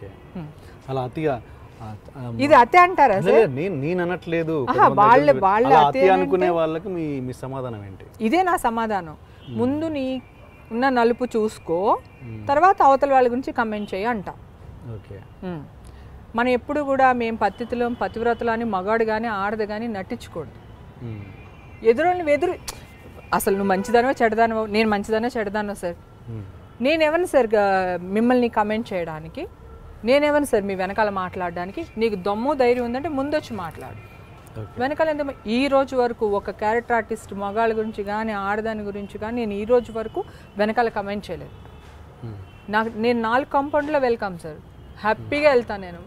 Okay. అలా అతిగా ఇది అతే అంటారా సార్? నేను అనట్లేదు, వాళ్ళు అతి అనుకునే వాళ్ళకి మీ సమాధానం ఏంటి? ఇదే నా సమాధానం. ముందు నీ ఉన్న నలుపు చూసుకో, తర్వాత అవతల వాళ్ళ గురించి కమెంట్ చేయి అంట. ఓకే. మనం ఎప్పుడు కూడా మేము పతివ్రతలు అని మగాడు కానీ ఆడదు కానీ నటించకూడదు. ఎదురు అసలు నువ్వు మంచిదానో చెడదానో, నేను మంచిదానో చెడదానో సార్? నేనెవను సార్ మిమ్మల్ని కమెంట్ చేయడానికి? నేనెవను సార్ మీ వెనకాల మాట్లాడడానికి? నీకు దమ్ము ధైర్యం ఉందంటే ముందొచ్చి మాట్లాడు. వెనకాల ఎంత ఈ రోజు వరకు ఒక క్యారెక్టర్ ఆర్టిస్ట్ మగాళ్ళ గురించి కానీ ఆడదాని గురించి కానీ నేను ఈ రోజు వరకు వెనకాల కమెంట్ చేయలేదు. నేను 4 కాంపౌండ్లో వెల్కమ్ సార్, హ్యాపీగా వెళ్తాను. నేను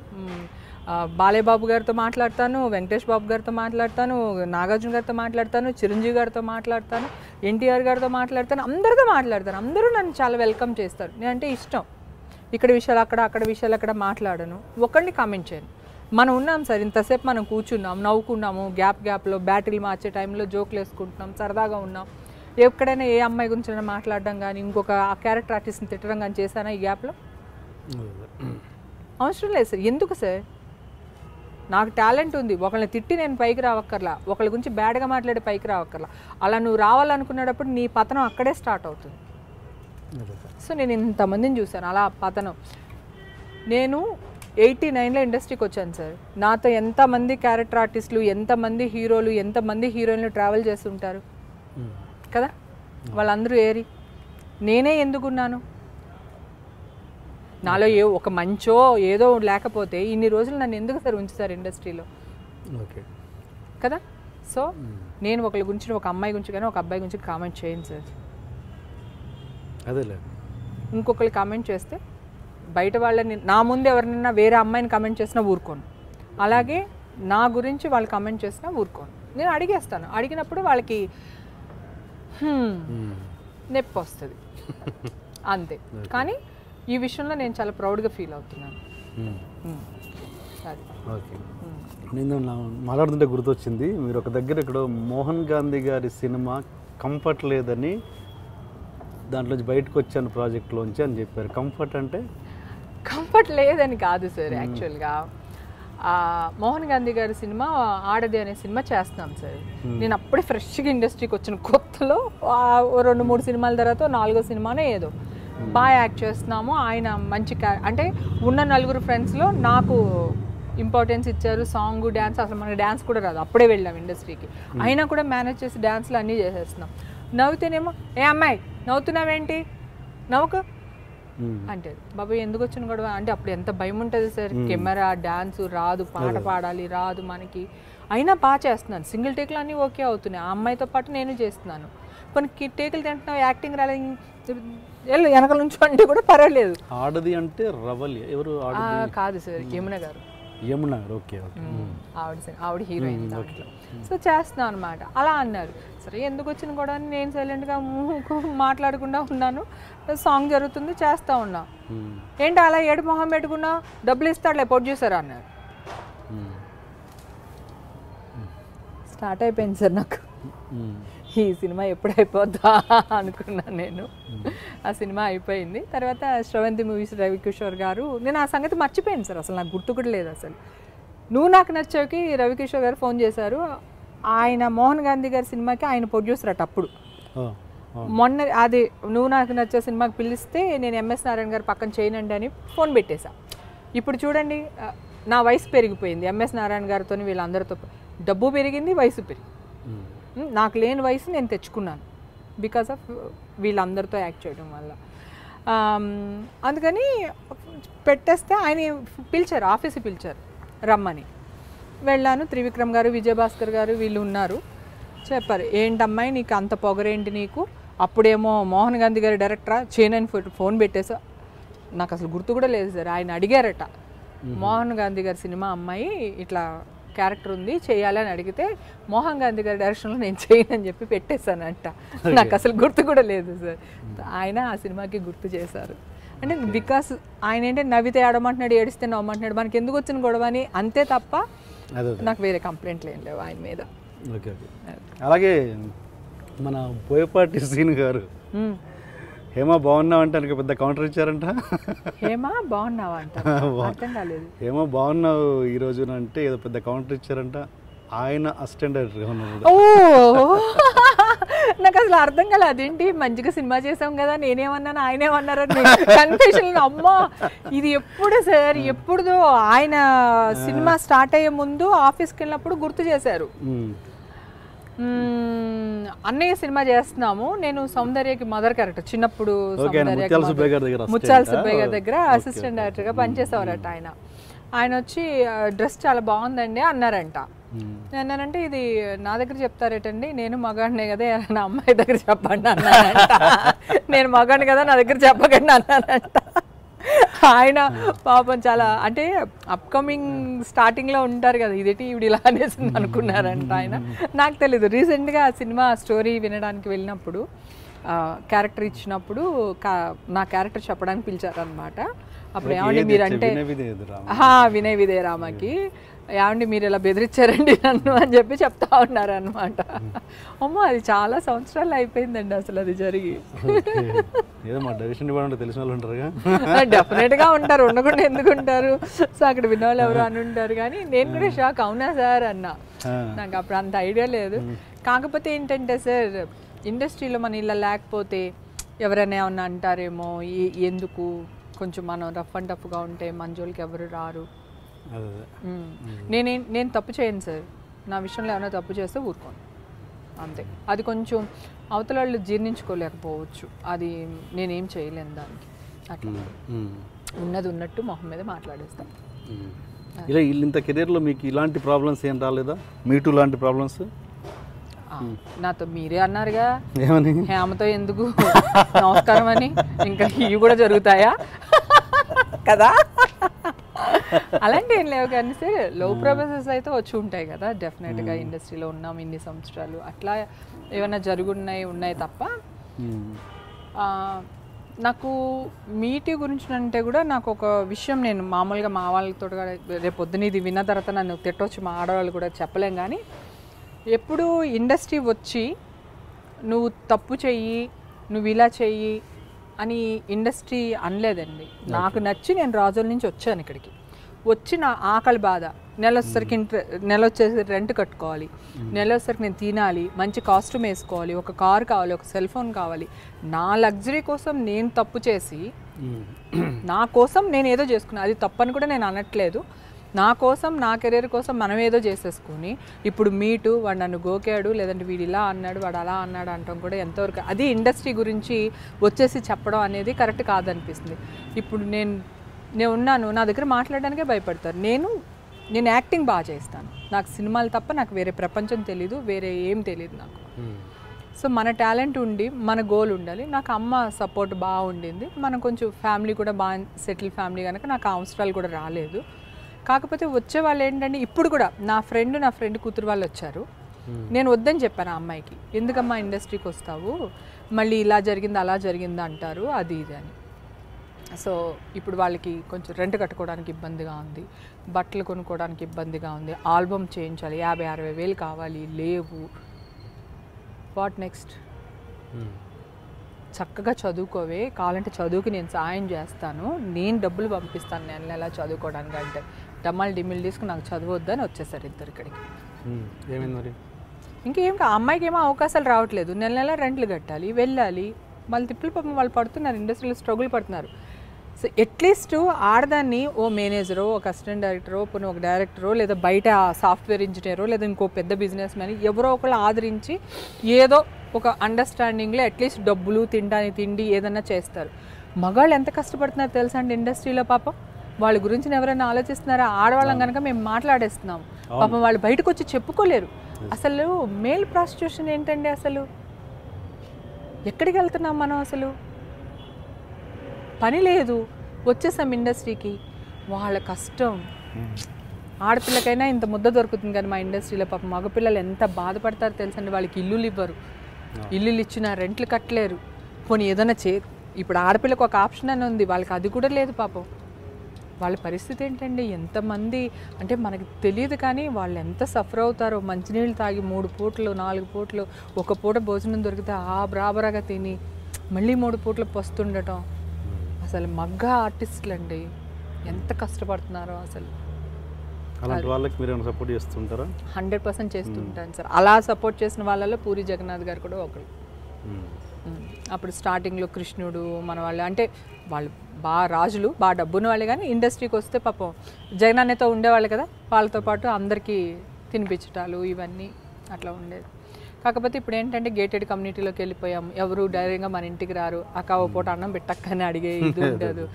బాలయ్యబాబు గారితో మాట్లాడతాను, వెంకటేష్ బాబు గారితో మాట్లాడతాను, నాగార్జున గారితో మాట్లాడతాను, చిరంజీవి గారితో మాట్లాడతాను, ఎన్టీఆర్ గారితో మాట్లాడతాను, అందరితో మాట్లాడతాను. అందరూ నన్ను చాలా వెల్కమ్ చేస్తారు. నేనంటే ఇష్టం. ఇక్కడ విషయాలు అక్కడ విషయాలు అక్కడ మాట్లాడను, ఒకరిని కామెంట్ చేయను. మనం ఉన్నాం సార్, ఇంతసేపు మనం కూర్చున్నాం, నవ్వుకున్నాము, గ్యాప్లో బ్యాటరీలు మార్చే టైంలో జోకులు వేసుకుంటున్నాం, సరదాగా ఉన్నాం. ఎక్కడైనా ఏ అమ్మాయి గురించి మాట్లాడడం కానీ ఇంకొక ఆ క్యారెక్టర్ ఆర్టిస్ట్ని తిట్టడం కానీ చేశానా ఈ గ్యాప్లో? అవసరం లేదు సార్. ఎందుకు సార్? నాకు టాలెంట్ ఉంది. ఒకళ్ళని తిట్టి నేను పైకి రావక్కర్లా, ఒకళ్ళ గురించి బ్యాడ్గా మాట్లాడి పైకి రావక్కర్లా. అలా నువ్వు రావాలనుకునేటప్పుడు నీ పతనం అక్కడే స్టార్ట్ అవుతుంది. సో నేను ఇంతమందిని చూశాను అలా పతనం. నేను 89లో ఇండస్ట్రీకి వచ్చాను సార్. నాతో ఎంతమంది క్యారెక్టర్ ఆర్టిస్టులు, ఎంతమంది హీరోలు, ఎంతమంది హీరోయిన్లు ట్రావెల్ చేస్తుంటారు కదా? వాళ్ళందరూ ఏరి నేనే ఎందుకున్నాను? నాలో ఒక మంచో ఏదో లేకపోతే ఇన్ని రోజులు నన్ను ఎందుకు సార్ ఉంచుతారు ఇండస్ట్రీలో? ఓకే కదా? సో నేను ఒకళ్ళ గురించి, ఒక అమ్మాయి గురించి కానీ ఒక అబ్బాయి గురించి కామెంట్ చేయను సార్. అదేలే. ఇంకొకళ్ళు కామెంట్ చేస్తే బయట వాళ్ళని, నా ముందు ఎవరినైనా వేరే అమ్మాయిని కామెంట్ చేసినా ఊరుకోను. అలాగే నా గురించి వాళ్ళు కామెంట్ చేసినా ఊరుకోను. నేను అడిగేస్తాను. అడిగినప్పుడు వాళ్ళకి నొప్పి వస్తుంది అంతే. కానీ ఈ విషయంలో నేను చాలా ప్రౌడ్గా ఫీల్ అవుతున్నాను. ఓకే. నేను మాట్లాడుతుంటే గుర్తొచ్చింది, మీరు ఒక దగ్గర ఇక్కడ మోహన్ గాంధీ గారి సినిమా కంఫర్ట్ లేదని దాంట్లోంచి బయటకు వచ్చాను ప్రాజెక్ట్లోంచి అని చెప్పారు. కంఫర్ట్ అంటే? కంఫర్ట్ లేదని కాదు సార్. యాక్చువల్గా మోహన్ గాంధీ గారి సినిమా ఆడది అనే సినిమా చేస్తున్నాం సార్. నేను అప్పుడే ఫ్రెష్గా ఇండస్ట్రీకి వచ్చిన కొత్తలో 2-3 సినిమాల తర్వాత 4వ సినిమానే ఏదో బాగా యాక్ట్ చేస్తున్నాము. ఆయన మంచి అంటే ఉన్న 4 ఫ్రెండ్స్లో నాకు ఇంపార్టెన్స్ ఇచ్చారు. సాంగ్, డ్యాన్స్, అసలు మనకి డ్యాన్స్ కూడా రాదు, అప్పుడే వెళ్ళాం ఇండస్ట్రీకి. అయినా కూడా మేనేజ్ చేసి డ్యాన్స్లు అన్నీ చేసేస్తున్నాం. నవ్వుతేనేమో ఏ అమ్మాయి నవ్వుతున్నావేంటి, నవ్వుకు అంటే బాబాయ్ ఎందుకు వచ్చిన గొడవ అంటే అప్పుడు ఎంత భయం ఉంటుంది సార్. కెమెరా, డాన్స్ రాదు, పాట పాడాలి రాదు మనకి. అయినా బాగా చేస్తున్నాను. సింగిల్ టేక్లు అన్నీ ఓకే అవుతున్నాయి. ఆ అమ్మాయితో పాటు నేను చేస్తున్నాను. కొన్ని టేకులు తింటున్నావు, యాక్టింగ్ రాలేదు, వెనకాల నుంచి అంటే కూడా పర్వాలేదు. ఆడది అంటే రవలి ఎవరు? కాదు సార్, యమున గారు. యమున, ఓకే. ఆవిడ హీరోయిన్. సో చేస్తున్నాను అనమాట. అలా అన్నారు. సరే ఎందుకు వచ్చిన కూడా నేను సైలెంట్గా మాట్లాడకుండా ఉన్నాను. సాంగ్ జరుగుతుంది, చేస్తూ ఉన్నా. ఏంటి అలా ఏడు మొహం పెట్టుకున్నా, డబ్బులు ఇస్తాడులే ప్రొడ్యూసర్ అన్నారు. స్టార్ట్ అయిపోయింది సార్ నాకు. ఈ సినిమా ఎప్పుడు అయిపోద్దా అనుకున్నాను నేను. ఆ సినిమా అయిపోయింది. తర్వాత శ్రవంతి మూవీస్ రవికిషోర్ గారు, నేను ఆ సంగతి మర్చిపోయాను సార్, అసలు నాకు గుర్తు కూడా లేదు అసలు. నువ్వు నాకు నచ్చావుకి రవికిషోర్ గారు ఫోన్ చేశారు. ఆయన మోహన్ గాంధీ గారి సినిమాకి ఆయన ప్రొడ్యూసర్ అట అప్పుడు. మొన్న అది నువ్వు నాకు నచ్చే సినిమాకి పిలిస్తే నేను ఎంఎస్ నారాయణ గారు పక్కన చేయనండి అని ఫోన్ పెట్టేశా. ఇప్పుడు చూడండి, నా వయసు పెరిగిపోయింది. ఎంఎస్ నారాయణ గారితో వీళ్ళందరితో డబ్బు పెరిగింది, వయసు పెరిగింది. నాకు లేని వయసు నేను తెచ్చుకున్నాను బికాస్ ఆఫ్ వీళ్ళందరితో యాక్ట్ చేయడం వల్ల. అందుకని పెట్టేస్తే ఆయన పిలిచారు, ఆఫీస్కి పిలిచారు రమ్మని. వెళ్ళాను. త్రివిక్రమ్ గారు, విజయభాస్కర్ గారు వీళ్ళు ఉన్నారు. చెప్పారు, ఏంటమ్మాయి నీకు అంత పొగరేంటి నీకు, అప్పుడేమో మోహన్ గాంధీ గారి డైరెక్టరా చేయనని ఫోన్ పెట్టేసా. నాకు అసలు గుర్తు కూడా లేదు సార్. ఆయన అడిగారట, మోహన్ గాంధీ గారి సినిమా అమ్మాయి ఇట్లా క్యారెక్టర్ ఉంది చేయాలని అడిగితే మోహన్ గాంధీ గారి డైరెక్షన్లో నేను చేయనని చెప్పి పెట్టేశానంట. నాకు అసలు గుర్తు కూడా లేదు సార్. ఆయన ఆ సినిమాకి గుర్తు చేశారు. అంటే బికాస్ ఆయన ఏంటంటే నవ్వితే ఆడమంటున్నాడు, ఏడిస్తే నవ్వమంటున్నాడు, మనకి ఎందుకు వచ్చిన గొడవ అని అంతే తప్ప నాకు వేరే కంప్లైంట్లు ఏం లేవు ఆయన మీద. ఓకే. అలాగే మన బోయపాటి సీన్ గారు హేమా బాగున్నావు అంటే ఆయనకి పెద్ద కౌంటర్ ఇచ్చారంట. హేమా బాగున్నావా అంట, అర్థం కాలేదు. హేమా బాగున్నావు ఈ రోజున అంటే ఏదో పెద్ద కౌంటర్ ఇచ్చారంట. ఆయన అసిస్టెంట్ డైరెక్టర్గా ఉన్నాడు. ఓ నాకు అసలు అర్థం కాలేదు, అదేంటి మంచిగా సినిమా చేసాం కదా నేనేమన్నాను ఆయనేమన్నారని కన్ఫ్యూషన్. అమ్మా ఇది ఎప్పుడు సార్, ఎప్పుడుదో ఆయన సినిమా స్టార్ట్ అయ్యే ముందు ఆఫీస్కి వెళ్ళినప్పుడు గుర్తు చేశారు. అన్నయ్య సినిమా చేస్తున్నాము, నేను సౌందర్యకి మదర్ క్యారెక్టర్, చిన్నప్పుడు ముత్యాల సుబ్బయ్య గారి దగ్గర అసిస్టెంట్ డైరెక్టర్గా పనిచేసేవారట ఆయన. ఆయన వచ్చి డ్రెస్ చాలా బాగుందండి అన్నారంట. అన్నానంటే ఇది నా దగ్గర చెప్తారేటండి, నేను మగాడినే కదా నా అమ్మాయి దగ్గర చెప్పండి అన్నానంట. నేను మగాడిని కదా నా దగ్గర చెప్పకండి అన్నానంట. ఆయన పాపం చాలా అంటే అప్కమింగ్ స్టార్టింగ్లో ఉంటారు కదా, ఇదేంటి ఇవిడ ఇలా అనేసింది అనుకున్నారంట ఆయన. నాకు తెలీదు, రీసెంట్గా ఆ సినిమా స్టోరీ వినడానికి వెళ్ళినప్పుడు క్యారెక్టర్ ఇచ్చినప్పుడు నా క్యారెక్టర్ చెప్పడానికి పిలిచారనమాట. అప్పుడు ఏమండి మీరంటే వినయ్ విదయ రామకి ఏమండి మీరు ఇలా బెదిరించారండి నన్ను అని చెప్పి చెప్తా ఉన్నారనమాట. అమ్మో అది చాలా సంవత్సరాలు అయిపోయిందండి అసలు అది జరిగి. డెఫినెట్గా ఉంటారు, ఉండకుండా ఎందుకు ఉంటారు. సో అక్కడ వినోళ్ళు ఎవరు అని ఉంటారు. కానీ నేను కూడా షాక్, అవునా సార్ అన్నా. నాకు అప్పుడు అంత ఐడియా లేదు. కాకపోతే ఏంటంటే సార్, ఇండస్ట్రీలో మన ఇలా లేకపోతే ఎవరైనా ఏమన్నా అంటారేమో, ఎందుకు కొంచెం మనం రఫ్ అండ్ టఫ్గా ఉంటే మంజోళ్ళకి ఎవరు రారు. నేను తప్పు చేయను సార్, నా విషయంలో ఏమైనా తప్పు చేస్తే ఊరుకోను అంతే. అది కొంచెం అవతల వాళ్ళు జీర్ణించుకోలేకపోవచ్చు, అది నేనేం చేయలేను దానికి. అట్లా ఉన్నది ఉన్నట్టు మొహం మీద మాట్లాడేస్తాను. ఇలా ఇంత కెరీర్లో మీకు ఇలాంటి ప్రాబ్లమ్స్ ఏం రాలేదా? మీటూ లాంటి ప్రాబ్లమ్స్? నాతో మీరే అన్నారుగా హేమతో ఎందుకు నమస్కారం అని, ఇంకా ఇవి కూడా జరుగుతాయా కదా? అలాంటి ఏం లేవు కానీ సార్, లో ప్రొఫెసర్స్ అయితే వచ్చి ఉంటాయి కదా డెఫినెట్గా. ఇండస్ట్రీలో ఉన్నాం ఇన్ని సంవత్సరాలు, అట్లా ఏమైనా ఉన్నాయి తప్ప. నాకు మీటి గురించి అంటే కూడా నాకు ఒక విషయం, నేను మామూలుగా మా వాళ్ళతో రేపు పొద్దున ఇది విన్న తర్వాత నన్ను తిట్టొచ్చు మా ఆడవాళ్ళు కూడా చెప్పలేం. కానీ ఎప్పుడు ఇండస్ట్రీ వచ్చి నువ్వు తప్పు చెయ్యి, నువ్వు ఇలా చెయ్యి అని ఇండస్ట్రీ అనలేదండి. నాకు నచ్చి నేను రాజోల నుంచి వచ్చాను ఇక్కడికి. వచ్చి నా ఆకలి బాధ, నెల వచ్చేసరికి రెంట్ కట్టుకోవాలి, నెల వచ్చేసరికి నేను తినాలి, మంచి కాస్ట్యూమ్ వేసుకోవాలి, ఒక కార్ కావాలి, ఒక సెల్ ఫోన్ కావాలి. నా లగ్జరీ కోసం నేను తప్పు చేసి, నా కోసం నేను ఏదో చేసుకున్నాను, అది తప్పని కూడా నేను అనట్లేదు. నా కోసం, నా కెరీర్ కోసం మనం ఏదో చేసేసుకుని ఇప్పుడు మీటు వాడు నన్ను గోకాడు, లేదంటే వీడు ఇలా అన్నాడు, వాడు అలా అన్నాడు అంటాం కూడా ఎంతవరకు, అది ఇండస్ట్రీ గురించి వచ్చేసి చెప్పడం అనేది కరెక్ట్ కాదనిపిస్తుంది. ఇప్పుడు నేను ఉన్నాను, నా దగ్గర మాట్లాడడానికే భయపడతారు. నేను యాక్టింగ్ బాగా చేస్తాను, నాకు సినిమాలు తప్ప నాకు వేరే ప్రపంచం తెలీదు, వేరే ఏం తెలియదు నాకు. సో మన టాలెంట్ ఉండి మన గోల్ ఉండాలి. నాకు అమ్మ సపోర్ట్ బాగా ఉండింది, మనం కొంచెం ఫ్యామిలీ కూడా బాగా సెటిల్ ఫ్యామిలీ కనుక నాకు అవసరాలు కూడా రాలేదు. కాకపోతే వచ్చే వాళ్ళు ఏంటంటే, ఇప్పుడు కూడా నా ఫ్రెండ్ కూతురు వాళ్ళు వచ్చారు. నేను వద్దని చెప్పాను ఆ అమ్మాయికి, ఎందుకమ్మా ఇండస్ట్రీకి వస్తావు, మళ్ళీ ఇలా జరిగింది అలా జరిగింది అంటారు, అది ఇది అని. సో ఇప్పుడు వాళ్ళకి కొంచెం రెంట్ కట్టుకోవడానికి ఇబ్బందిగా ఉంది, బట్టలు కొనుక్కోవడానికి ఇబ్బందిగా ఉంది, ఆల్బమ్ చేయించాలి, 50-60 వేలు కావాలి, లేవు. What next? చక్కగా చదువుకోవే, కావాలంటే చదువుకి నేను సాయం చేస్తాను, నేను డబ్బులు పంపిస్తాను నెల చదువుకోవడానికి అంటే డమ్మాలు డిమ్మిలు తీసుకుని నాకు చదవద్దని వచ్చేసారు ఇద్దరు ఇక్కడికి. ఇంకేం అమ్మాయికి ఏమో అవకాశాలు రావట్లేదు, నెల రెంట్లు కట్టాలి, వెళ్ళాలి, మళ్ళీ తిప్పులు పాపం వాళ్ళు పడుతున్నారు, ఇండస్ట్రీలో స్ట్రగుల్ పడుతున్నారు. సో అట్లీస్ట్ ఆడదాన్ని ఓ మేనేజరో, ఒక అసిస్టెంట్ డైరెక్టరో, పోనీ ఒక డైరెక్టరో, లేదా బయట సాఫ్ట్వేర్ ఇంజనీరో, లేదా ఇంకో పెద్ద బిజినెస్ మ్యాన్ ఎవరో ఒకళ్ళు ఆదరించి ఏదో ఒక అండర్స్టాండింగ్లో అట్లీస్ట్ డబ్బులు, తిండి ఏదన్నా చేస్తారు. మగాళ్ళు ఎంత కష్టపడుతున్నారు తెలుసా అండి ఇండస్ట్రీలో పాపం. వాళ్ళ గురించి ఎవరైనా ఆలోచిస్తున్నారా? ఆడవాళ్ళం కనుక మేము మాట్లాడేస్తున్నాం, పాపం వాళ్ళు బయటకు వచ్చి చెప్పుకోలేరు. అసలు మేల్ ప్రాస్టిట్యూషన్ ఏంటండి? అసలు ఎక్కడికి వెళ్తున్నాం మనం? అసలు పని లేదు, వచ్చేసాం ఇండస్ట్రీకి. వాళ్ళ కష్టం, ఆడపిల్లకైనా ఇంత ముద్ద దొరుకుతుంది కానీ మా ఇండస్ట్రీలో పాపం మగపిల్లలు ఎంత బాధపడతారో తెలుసండి. వాళ్ళకి ఇల్లులు ఇవ్వరు, ఇల్లులు ఇచ్చినా రెంట్లు కట్టలేరు. పోనీ ఏదైనా ఇప్పుడు ఆడపిల్లకు ఒక ఆప్షన్ అని ఉంది, వాళ్ళకి అది కూడా లేదు పాపం. వాళ్ళ పరిస్థితి ఏంటండి? ఎంతమంది అంటే మనకి తెలియదు కానీ వాళ్ళు ఎంత సఫర్ అవుతారో. మంచినీళ్ళు తాగి 3 పూటలు 4 పూటలు, ఒక పూట భోజనం దొరికితే ఆ బ్రాబరాగా తిని మళ్ళీ 3 పూట్ల పస్తుండటం. అసలు మగ్గ ఆర్టిస్టులు అండి ఎంత కష్టపడుతున్నారో అసలు. అలాంటి వాళ్ళకి మీరు ఏమైనా సపోర్ట్ చేస్తుంటారా? 100% చేస్తుంటాను సార్. అలా సపోర్ట్ చేసిన వాళ్ళలో పూరి జగన్నాథ్ గారు కూడా ఒకరు. అప్పుడు స్టార్టింగ్లో కృష్ణుడు మన వాళ్ళు అంటే వాళ్ళు బాగా రాజులు, బాగా డబ్బున్న వాళ్ళే, కానీ ఇండస్ట్రీకి వస్తే పాపం జగనన్నతో ఉండేవాళ్ళు కదా, వాళ్ళతో పాటు అందరికీ తినిపించటాలు ఇవన్నీ అట్లా ఉండేది. కాకపోతే ఇప్పుడు ఏంటంటే గేటెడ్ కమ్యూనిటీలోకి వెళ్ళిపోయాము, ఎవరు డైరెక్ట్గా మన ఇంటికి రారు, అక్క ఓ పూట అన్నం పెట్టక్కని అడిగే ఇది ఉండదు.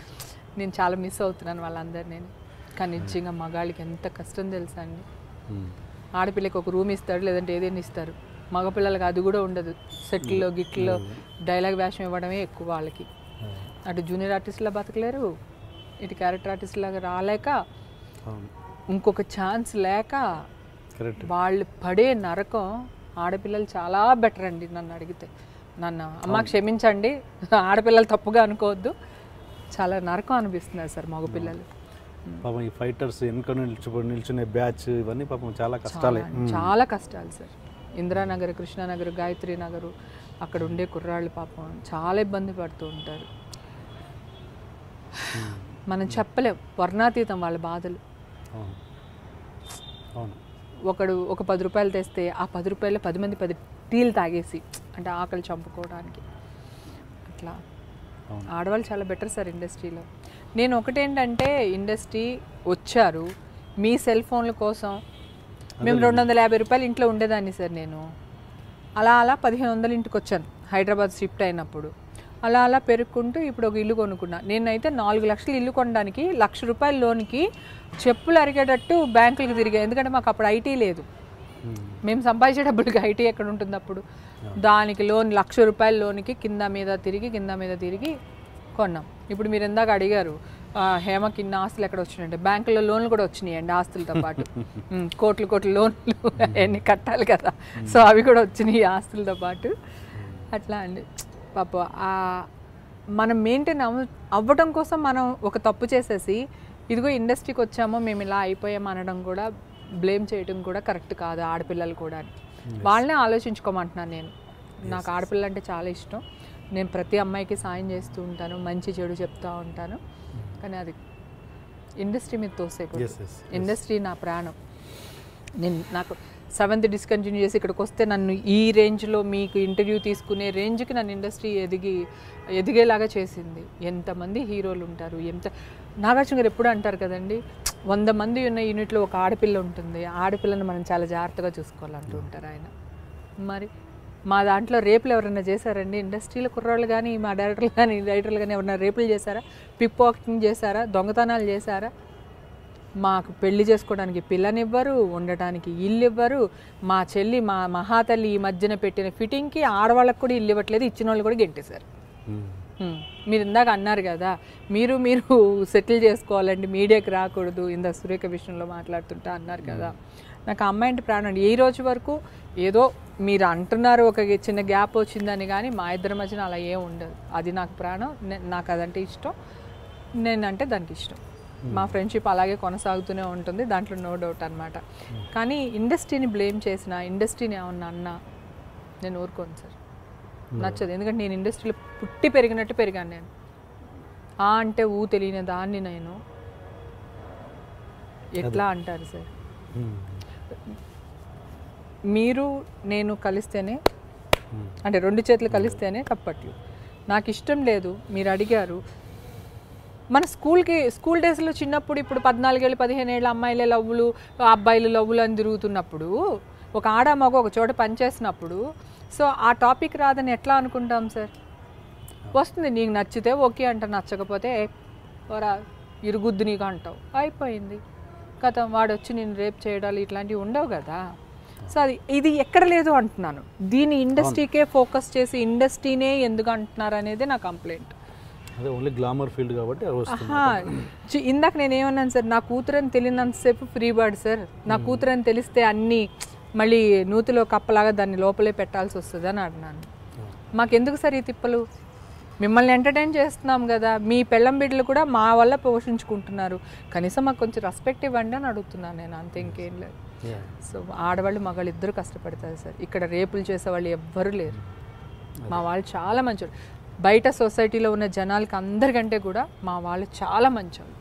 నేను చాలా మిస్ అవుతున్నాను వాళ్ళందరినీ. కానీ నిజంగా మగాళ్ళకి ఎంత కష్టం తెలుసా అండి. ఆడపిల్లకి ఒక రూమ్ ఇస్తాడు, లేదంటే ఏదైనా ఇస్తారు. మగపిల్లలకి అది కూడా ఉండదు. సెట్లో గిట్లో డైలాగ్ వేషం ఇవ్వడమే ఎక్కువ వాళ్ళకి. అటు జూనియర్ ఆర్టిస్ట్లా బతకలేరు, ఇటు క్యారెక్టర్ ఆర్టిస్ట్ లాగా రాలేక, ఇంకొక ఛాన్స్ లేక వాళ్ళు పడే నరకం. ఆడపిల్లలు చాలా బెటర్ అండి నన్ను అడిగితే. నన్ను అమ్మ క్షమించండి, ఆడపిల్లలు తప్పుగా అనుకోవద్దు, చాలా నరకం అనిపిస్తున్నారు సార్ మగపిల్లలు. పాపం ఈ ఫైటర్స్ వెనుక నిల్చునే బ్యాచ్ ఇవన్నీ పాపం చాలా కష్టాలే, చాలా కష్టాలు సార్. ఇందిరానగర్, కృష్ణానగర్, గాయత్రి నగరు అక్కడ ఉండే కుర్రాళ్ళు పాపం చాలా ఇబ్బంది పడుతూ ఉంటారు. మనం చెప్పలేం, వర్ణాతీతం వాళ్ళ బాధలు. ఒకడు ఒక 10 రూపాయలు తెస్తే ఆ 10 రూపాయలు 10 మంది 10 టీలు తాగేసి అంటే ఆకలి చంపుకోవడానికి అట్లా. ఆడవాళ్ళు చాలా బెటర్ సార్ ఇండస్ట్రీలో. నేను ఒకటేంటంటే ఇండస్ట్రీ వచ్చారు మీ సెల్ ఫోన్ల కోసం. మేము 250 రూపాయలు ఇంట్లో ఉండేదాన్ని సార్. నేను అలా 1500 ఇంటికి వచ్చాను హైదరాబాద్ షిఫ్ట్ అయినప్పుడు. అలా పెరుక్కుంటూ ఇప్పుడు ఒక ఇల్లు కొనుక్కున్నా. నేనైతే 4 లక్షలు ఇల్లు కొనడానికి 1,00,000 రూపాయల లోన్కి చెప్పులు అరిగేటట్టు బ్యాంకులకు తిరిగాయి. ఎందుకంటే మాకు అప్పుడు ఐటీ లేదు. మేము సంపాదించే డబ్బులకి ఐటీ ఎక్కడ ఉంటుంది అప్పుడు. దానికి లోన్ 1,00,000 రూపాయల లోన్కి కింద మీద తిరిగి కొన్నాం. ఇప్పుడు మీరు ఇందాక అడిగారు హేమకి ఇన్ని ఆస్తులు ఎక్కడ వచ్చినాయంటే, బ్యాంకులో లోన్లు కూడా వచ్చినాయండి ఆస్తులతో పాటు. కోట్లు లోన్లు అన్నీ కట్టాలి కదా, సో అవి కూడా వచ్చినాయి ఆస్తులతో పాటు. అట్లా అండి పాప. మనం మెయింటైన్ అవ్వడం కోసం మనం ఒక తప్పు చేసేసి ఇదిగో ఇండస్ట్రీకి వచ్చామో మేము ఇలా అయిపోయాము అనడం కూడా, బ్లేమ్ చేయడం కూడా కరెక్ట్ కాదు ఆడపిల్లలు కూడా. వాళ్ళనే ఆలోచించుకోమంటున్నాను నేను. నాకు ఆడపిల్ల అంటే చాలా ఇష్టం. నేను ప్రతి అమ్మాయికి సాయం చేస్తూ ఉంటాను, మంచి చెడు చెప్తూ ఉంటాను. కానీ అది ఇండస్ట్రీ మీద తోసేకూడదు. ఇండస్ట్రీ నా ప్రాణం. నాకు 7th డిస్కంటిన్యూ చేసి ఇక్కడికి వస్తే నన్ను ఈ రేంజ్లో మీకు ఇంటర్వ్యూ తీసుకునే రేంజ్కి నన్ను ఇండస్ట్రీ ఎదిగేలాగా చేసింది. ఎంతమంది హీరోలు ఉంటారు, నాగార్జున గారు ఎప్పుడు అంటారు కదండి, 100 మంది ఉన్న యూనిట్లో ఒక ఆడపిల్ల ఉంటుంది, ఆడపిల్లను మనం చాలా జాగ్రత్తగా చూసుకోవాలంటూ ఉంటారు ఆయన. మరి మా దాంట్లో రేపులు ఎవరైనా చేశారండి? ఇండస్ట్రీలో కుర్రాళ్ళు కానీ మా డైరెక్టర్లు కానీ రైటర్లు కానీ ఎవరైనా రేపులు చేశారా? పిక్ పాకెటింగ్ చేశారా? దొంగతనాలు చేశారా? మాకు పెళ్లి చేసుకోవడానికి పిల్లనివ్వరు, ఉండటానికి ఇల్లు ఇవ్వరు. మా చెల్లి మా మహాతల్లి ఈ మధ్యన పెట్టిన ఫిట్టింగ్కి ఆడవాళ్ళకి కూడా ఇల్లు ఇవ్వట్లేదు, ఇచ్చిన వాళ్ళు కూడా గెంటేశారు. మీరు ఇందాక అన్నారు కదా మీరు సెటిల్ చేసుకోవాలండి, మీడియాకి రాకూడదు, ఇందాక సురేఖ విషయంలో మాట్లాడుతుంటా అన్నారు కదా. నాకు అమ్మాయి అంటే ప్రాణం. ఈ రోజు వరకు ఏదో మీరు అంటున్నారు ఒక చిన్న గ్యాప్ వచ్చిందని, కానీ మా ఇద్దరి మధ్యన అలా ఏం ఉండదు. అది నాకు ప్రాణం, నాకు అదంటే ఇష్టం, నేనంటే దానికి ఇష్టం. మా ఫ్రెండ్షిప్ అలాగే కొనసాగుతూనే ఉంటుంది, దాంట్లో నో డౌట్ అనమాట. కానీ ఇండస్ట్రీని బ్లేమ్ చేసిన, ఇండస్ట్రీని ఏమన్నా అన్నా నేను ఊరుకోను సార్, నచ్చదు. ఎందుకంటే నేను ఇండస్ట్రీలో పుట్టి పెరిగినట్టు పెరిగాను. నేను అంటే తెలియని దాన్ని నేను ఎట్లా అంటారు సార్? మీరు నేను కలిస్తేనే, అంటే 2 చేతులు కలిస్తేనే తప్పట్లు. నాకు ఇష్టం లేదు. మీరు అడిగారు, మన స్కూల్ డేస్లో చిన్నప్పుడు, ఇప్పుడు 14 ఏళ్ళు 15 ఏళ్ళ అమ్మాయిలే లవ్వులు, అబ్బాయిలు లవ్వులు అని తిరుగుతున్నప్పుడు, ఒక ఆడ మగ ఒక చోట పనిచేసినప్పుడు, సో ఆ టాపిక్ రాదని ఎట్లా అనుకుంటాం సార్? వస్తుంది, నీకు నచ్చితే ఓకే అంట, నచ్చకపోతే ఓరా ఇరుగుద్దు నీకు అంటావు, అయిపోయింది కథ. వాడు వచ్చి నేను రేప్ చేయడాలు ఇట్లాంటివి ఉండవు కదా. సో ఇది ఎక్కడ లేదు అంటున్నాను. దీని ఇండస్ట్రీకే ఫోకస్ చేసి ఇండస్ట్రీనే ఎందుకు అంటున్నారు అనేది నా కంప్లైంట్. అదే ఓన్లీ గ్లామర్ ఫీల్డ్ కాబట్టి ఇందాక నేను ఏమన్నాను సార్, నా కూతురని తెలియనంతసేపు ఫ్రీ బర్డ్ సార్. నా కూతురని తెలిస్తే అన్నీ మళ్ళీ నూతిలో కప్పలాగా దాన్ని లోపలే పెట్టాల్సి వస్తుంది అని అన్నాను. మాకెందుకు సార్ ఈ తిప్పలు? మిమ్మల్ని ఎంటర్టైన్ చేస్తున్నాం కదా, మీ పెళ్ళం బిడ్డలు కూడా మా వల్ల పోషించుకుంటున్నారు, కనీసం మాకు కొంచెం రెస్పెక్ట్ ఇవ్వండి అని అడుగుతున్నాను నేను, అంతే, ఇంకేం లేదు. సో ఆడవాళ్ళు మగవాళ్ళు ఇద్దరు కష్టపడతారు సార్. ఇక్కడ రేపులు చేసేవాళ్ళు ఎవ్వరూ లేరు. మా వాళ్ళు చాలా మంచివాళ్ళు. బయట సొసైటీలో ఉన్న జనాలకి అందరికంటే కూడా మా వాళ్ళు చాలా మంచోళ్ళు.